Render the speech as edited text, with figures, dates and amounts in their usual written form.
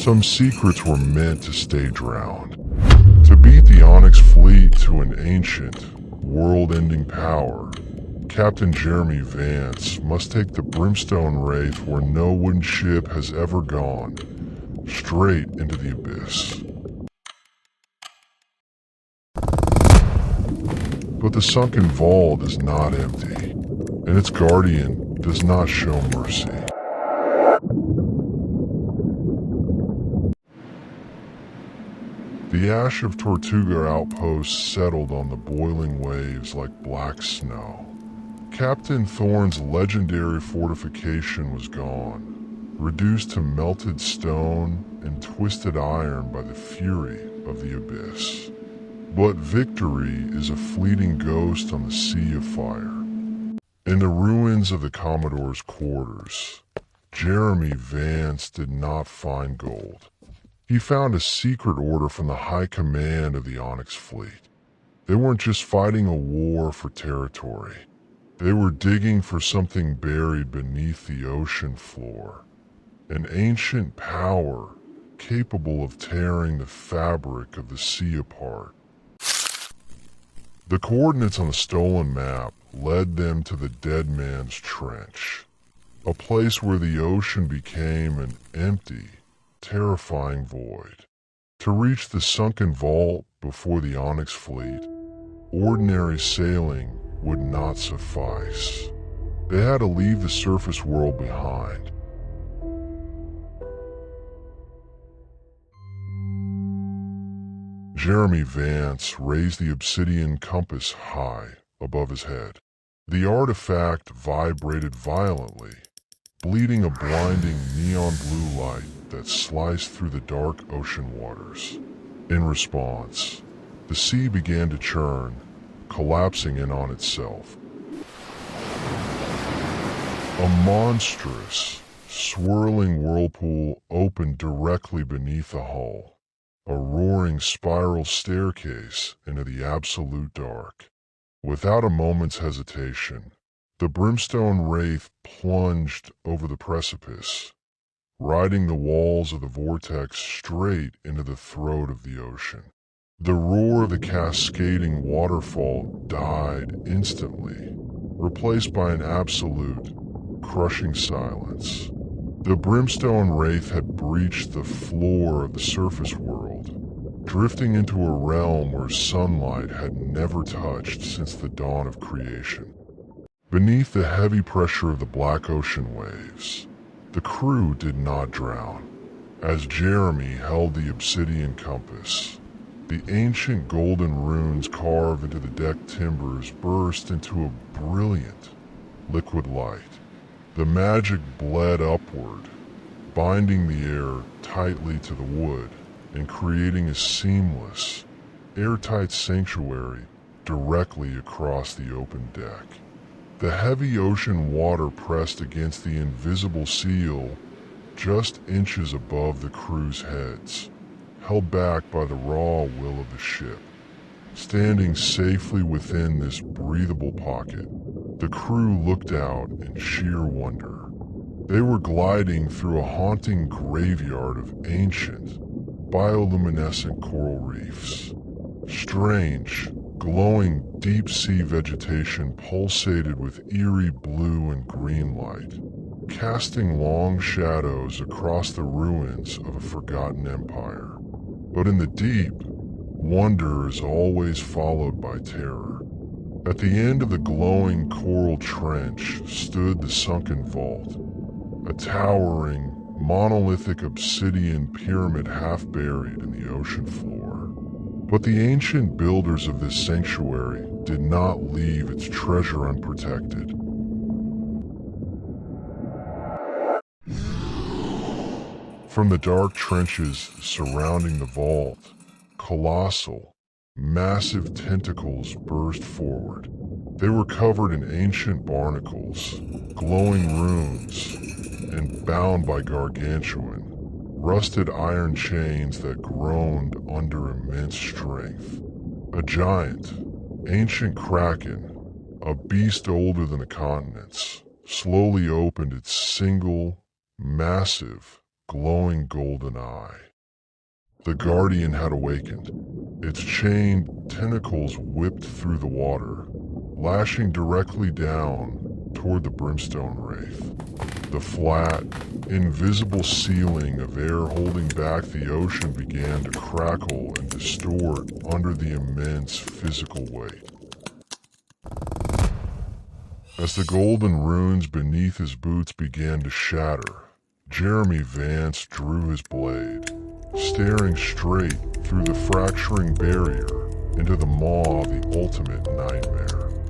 Some secrets were meant to stay drowned. To beat the Onyx Fleet to an ancient, world-ending power, Captain Jeremy Vance must take the Brimstone Wraith where no wooden ship has ever gone, straight into the abyss. But the sunken vault is not empty, and its guardian does not show mercy. The ash of Tortuga Outpost settled on the boiling waves like black snow. Captain Thorne's legendary fortification was gone, reduced to melted stone and twisted iron by the fury of the abyss. But victory is a fleeting ghost on the sea of fire. In the ruins of the Commodore's quarters, Jeremy Vance did not find gold. He found a secret order from the High Command of the Onyx Fleet. They weren't just fighting a war for territory. They were digging for something buried beneath the ocean floor. An ancient power capable of tearing the fabric of the sea apart. The coordinates on the stolen map led them to the Dead Man's Trench, a place where the ocean became an empty, terrifying void. To reach the sunken vault before the Onyx Fleet, ordinary sailing would not suffice. They had to leave the surface world behind. Jeremy Vance raised the obsidian compass high above his head. The artifact vibrated violently, bleeding a blinding neon blue light that sliced through the dark ocean waters. In response, the sea began to churn, collapsing in on itself. A monstrous, swirling whirlpool opened directly beneath the hull, a roaring spiral staircase into the absolute dark. Without a moment's hesitation, the Brimstone Wraith plunged over the precipice, riding the walls of the vortex straight into the throat of the ocean. The roar of the cascading waterfall died instantly, replaced by an absolute, crushing silence. The Brimstone Wraith had breached the floor of the surface world, drifting into a realm where sunlight had never touched since the dawn of creation. Beneath the heavy pressure of the black ocean waves, the crew did not drown. As Jeremy held the obsidian compass, the ancient golden runes carved into the deck timbers burst into a brilliant, liquid light. The magic bled upward, binding the air tightly to the wood and creating a seamless, airtight sanctuary directly across the open deck. The heavy ocean water pressed against the invisible seal just inches above the crew's heads, held back by the raw will of the ship. Standing safely within this breathable pocket, the crew looked out in sheer wonder. They were gliding through a haunting graveyard of ancient, bioluminescent coral reefs. Strange, glowing deep-sea vegetation pulsated with eerie blue and green light, casting long shadows across the ruins of a forgotten empire. But in the deep, wonder is always followed by terror. At the end of the glowing coral trench stood the sunken vault, a towering, monolithic obsidian pyramid half buried in the ocean floor. But the ancient builders of this sanctuary did not leave its treasure unprotected. From the dark trenches surrounding the vault, colossal, massive tentacles burst forward. They were covered in ancient barnacles, glowing runes, and bound by gargantuan, rusted iron chains that groaned under immense strength. A giant, ancient kraken, a beast older than the continents, slowly opened its single, massive, glowing golden eye. The Guardian had awakened. Its chained tentacles whipped through the water, lashing directly down toward the Brimstone Wraith. The flat, invisible ceiling of air holding back the ocean began to crackle and distort under the immense physical weight. As the golden runes beneath his boots began to shatter, Jeremy Vance drew his blade, staring straight through the fracturing barrier into the maw of the ultimate nightmare.